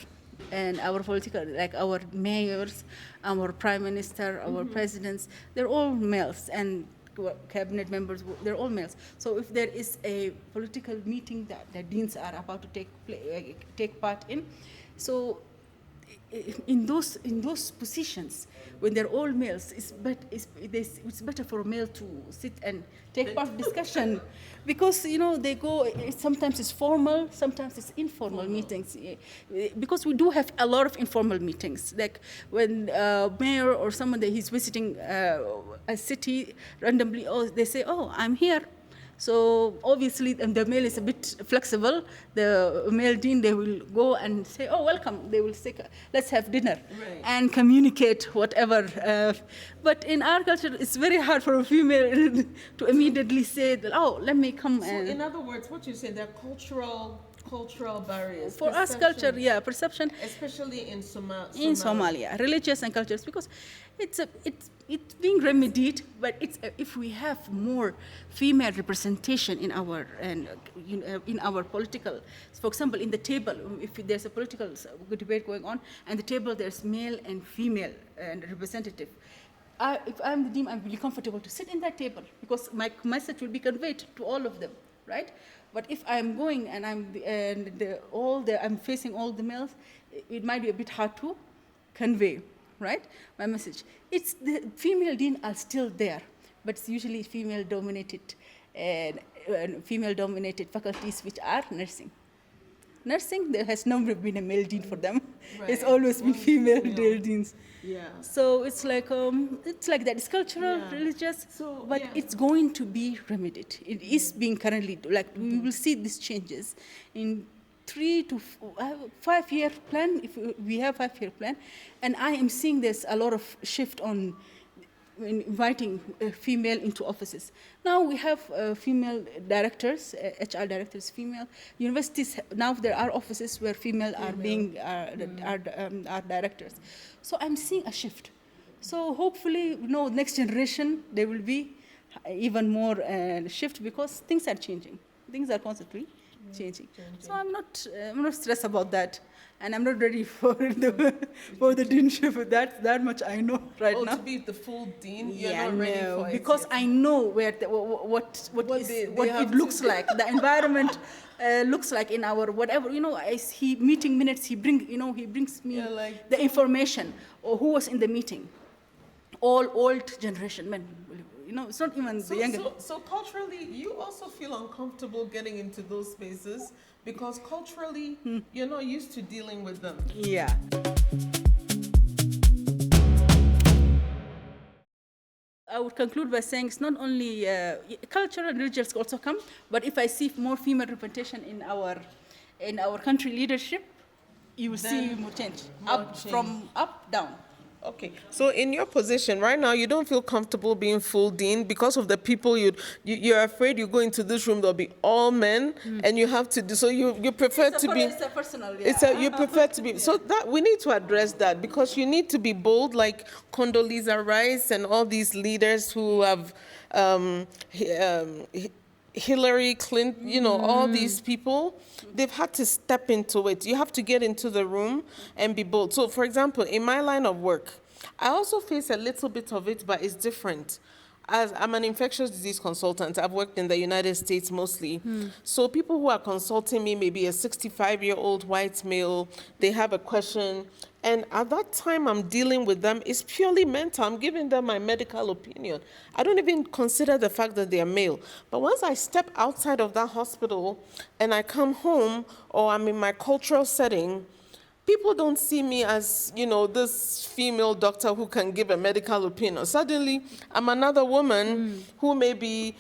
like our mayors, our prime minister, our presidents, they're all males, and cabinet members, they're all males. So if there is a political meeting that the deans are about to take part in, so in those positions, when they're all males, it's better for a male to sit and take part in discussion, because they go. Sometimes it's formal, sometimes it's informal meetings. Because we do have a lot of informal meetings, like when mayor or someone that he's visiting a city randomly, they say, "Oh, I'm here." So obviously, the male is a bit flexible. The male dean, they will go and say, "Oh, welcome." They will say, "Let's have dinner," and communicate whatever. But in our culture, it's very hard for a female to immediately say, "Oh, let me come." So in other words, what you say, there are cultural barriers. For us, culture, perception. Especially in Somalia, religious and cultures, because it's being remedied, but if we have more female representation in our political, for example, in the table, if there's a political debate going on, and the table there's male and female and representative. If I'm the dean, I'm really comfortable to sit in that table because my message will be conveyed to all of them, right? But if I'm going and I'm facing all the males, it might be a bit hard to convey, right? My message. It's the female dean are still there, but it's usually female-dominated faculties which are nursing. Nursing, there has never been a male dean for them. Right. It's always been female deans. Yeah. So it's like that. It's cultural, religious, but it's going to be remedied. It is being currently we will see these changes in 3 to 5 year plan. If we have 5 year plan, and I am seeing there's a lot of shift on inviting female into offices. Now we have female directors, HR directors, female universities. Now there are offices where female are directors. So I'm seeing a shift. So hopefully, next generation there will be even more shift because things are changing. Things are constantly changing. So I'm not stressed about that. And I'm not ready for the deanship. That much I know now. To be the full dean, you're not ready for it. Because I know where what it looks like. The environment looks like in our whatever. Meeting minutes. He brings me the information or who was in the meeting. All old generation men. It's not even the younger. So culturally, you also feel uncomfortable getting into those spaces because culturally, you're not used to dealing with them. Yeah. I would conclude by saying it's not only cultural and religious also come, but if I see more female representation in our country leadership, you will see more change. From up, down. Okay, so in your position right now, you don't feel comfortable being full dean because of the people you're afraid you go into this room, there'll be all men, and you have to do, so you prefer to be... It's a personal, you prefer to be... So that we need to address that because you need to be bold like Condoleezza Rice and all these leaders who have Hillary Clinton, you know, all these people, they've had to step into it. You have to get into the room and be bold. So, for example, in my line of work, I also face a little bit of it, but it's different. As I'm an infectious disease consultant, I've worked in the United States mostly. So people who are consulting me may be a 65-year-old white male, they have a question, and at that time I'm dealing with them, it's purely mental. I'm giving them my medical opinion. I don't even consider the fact that they are male. But once I step outside of that hospital and I come home or I'm in my cultural setting, people don't see me as, you know, this female doctor who can give a medical opinion. Suddenly, I'm another woman who may be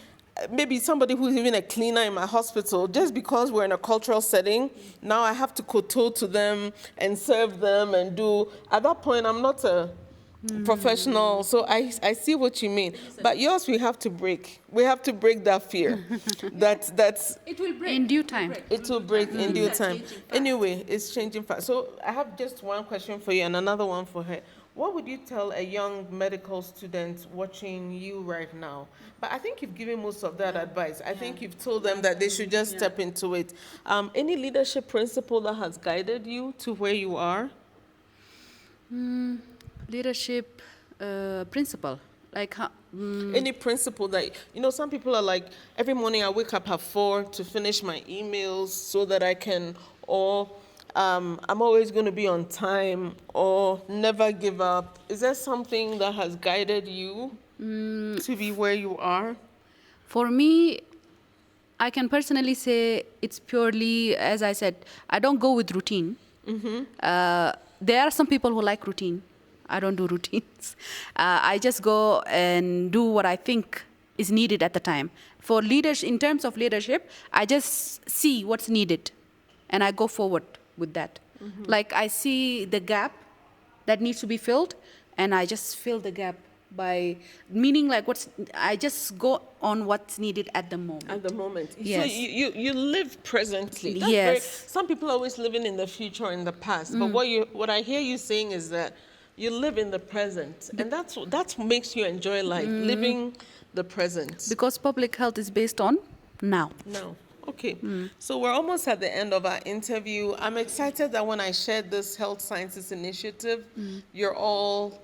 maybe somebody who's even a cleaner in my hospital. Just because we're in a cultural setting, now I have to kowtow to them and serve them and do. At that point, I'm not a professional. So I see what you mean. But yours, we have to break. We have to break that fear. That's It will break. In due time. it will break in due time. Anyway, it's changing fast. So I have just one question for you and another one for her. What would you tell a young medical student watching you right now? But I think you've given most of that advice. I think you've told them that they should just step into it. Any leadership principle that has guided you to where you are? Leadership principle, like how, Any principle that, you know, some people are like, every morning I wake up at 4 to finish my emails so that I can, or I'm always going to be on time, or never give up. Is there something that has guided you to be where you are? for me, I can personally say it's purely, as I said, I don't go with routine. There are some people who like routine. I don't do routines. I just go and do what I think is needed at the time. For leaders, in terms of leadership, I just see what's needed, and I go forward with that. Like I see the gap that needs to be filled, and I just fill the gap by meaning like I just go on what's needed at the moment. At the moment. Yes. So you live presently. That's Yes. some people are always living in the future or in the past. But what I hear you saying is that you live in the present. And that's what makes you enjoy life, living the present. Because public health is based on now. No. Okay. So we're almost at the end of our interview. I'm excited that when I shared this health sciences initiative, you're all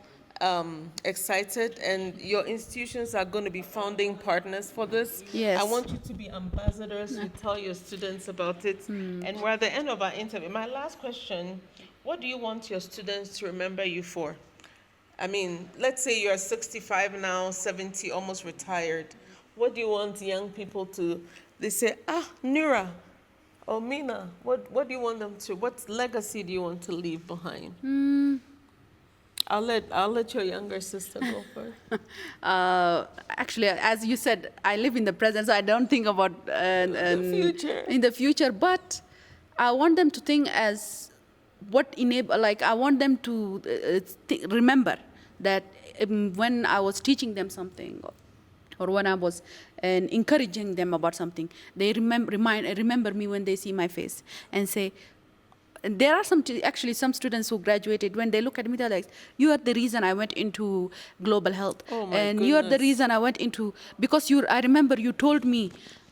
excited, and your institutions are going to be founding partners for this. Yes. I want you to be ambassadors to tell your students about it. And we're at the end of our interview. My last question, what do you want your students to remember you for? I mean, let's say you're 65 now, 70, almost retired. What do you want young people to, they say, Nura or Mina, what do you want them to, what legacy do you want to leave behind? I'll let your younger sister go first. Actually, as you said, I live in the present, so I don't think about The future. in the future. But I want them to think as what enable. Like I want them to remember that when I was teaching them something, or when I was encouraging them about something, they remember me when they see my face and say. And there are some students who graduated, when they look at me, they're like, you are the reason I went into global health. Oh my and you are the goodness. reason I went into, because I remember you told me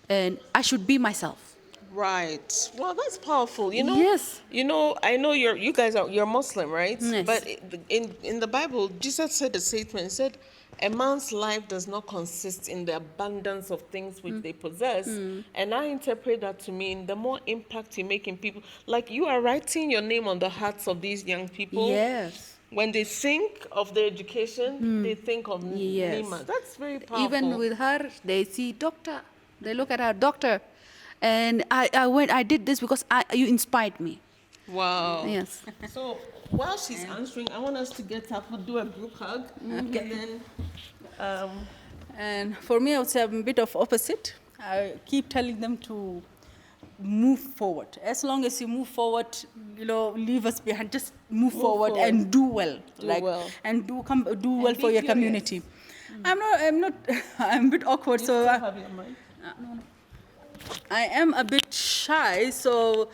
and I should be myself. Right. Well, that's powerful. You know. Yes. You know, I know you're Muslim, right? Yes. But in the Bible, Jesus said a statement. He said, "A man's life does not consist in the abundance of things which they possess." And I interpret that to mean the more impact you make in people, like you are writing your name on the hearts of these young people. Yes. When they think of their education, they think of Yes. Nima. That's very powerful. Even with her, they see doctor. They look at her doctor. And I did this because you inspired me. Wow. Yes. So while she's answering, I want us to get up and do a group hug. Okay. And then, And for me, I would say I'm a bit of opposite. I keep telling them to move forward. As long as you move forward, leave us behind. Just move forward and do well. well. And do well be for your curious. community. I'm a bit awkward, you so still have your mic. I am a bit shy, so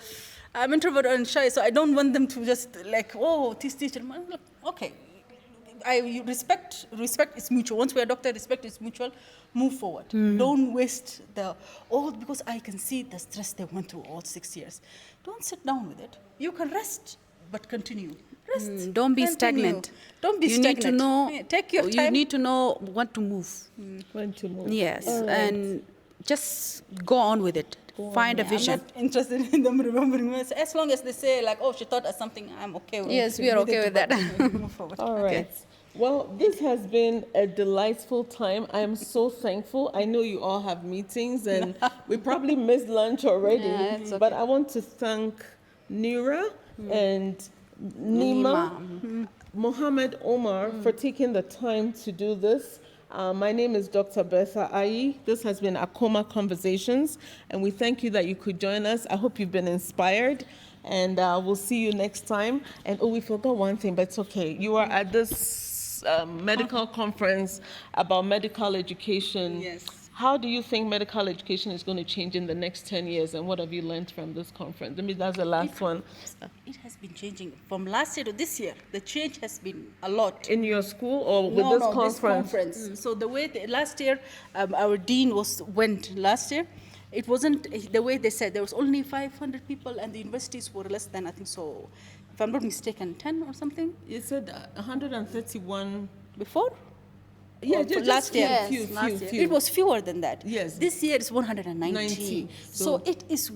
I'm introverted and shy, so I don't want them to just like, oh, this teacher, okay, respect is mutual. Once we're a doctor, respect is mutual. Move forward. Don't waste because I can see the stress they went through all 6 years. Don't sit down with it. You can rest, but continue. Rest. Don't be continue. stagnant. Don't be you stagnant. Need to know. Take your time. You need to know when to move. When to move. Yes, All right. and just go on with it. Find a vision. I'm not interested in them remembering. As long as they say like, "Oh, she taught us something," I'm okay with it. Yes, we are okay with that. Move forward. All right. Well, this has been a delightful time. I am so thankful. I know you all have meetings and we probably missed lunch already. Yeah, it's okay. But I want to thank Nura and Nima Muhammed Omar for taking the time to do this. My name is Dr. Bertha Ayi. This has been Akoma Conversations, and we thank you that you could join us. I hope you've been inspired, and we'll see you next time. And we forgot one thing, but it's okay. You are at this medical conference about medical education. Yes. How do you think medical education is going to change in the next 10 years, and what have you learned from this conference? I mean, that's the last one. It has been changing from last year to this year. The change has been a lot. In your school or with this conference? So the way last year, our dean went last year. It wasn't the way they said. There was only 500 people, and the universities were less than, I think so, if I'm not mistaken, 10 or something. You said 131 before. Yeah, just last year. Last year. It was fewer than that. Yes. This year is 190. 90. So it is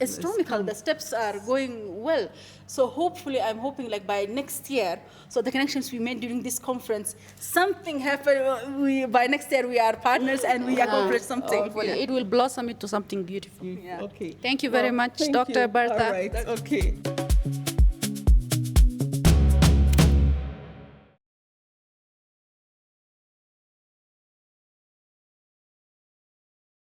astronomical. The steps are going well. So hopefully, I'm hoping like by next year, so the connections we made during this conference, something happened. By next year, we are partners and we accomplish something. Hopefully, it will blossom into something beautiful. Yeah. Okay. Thank you very much, Thank Dr. you. Bertha. All right. Okay.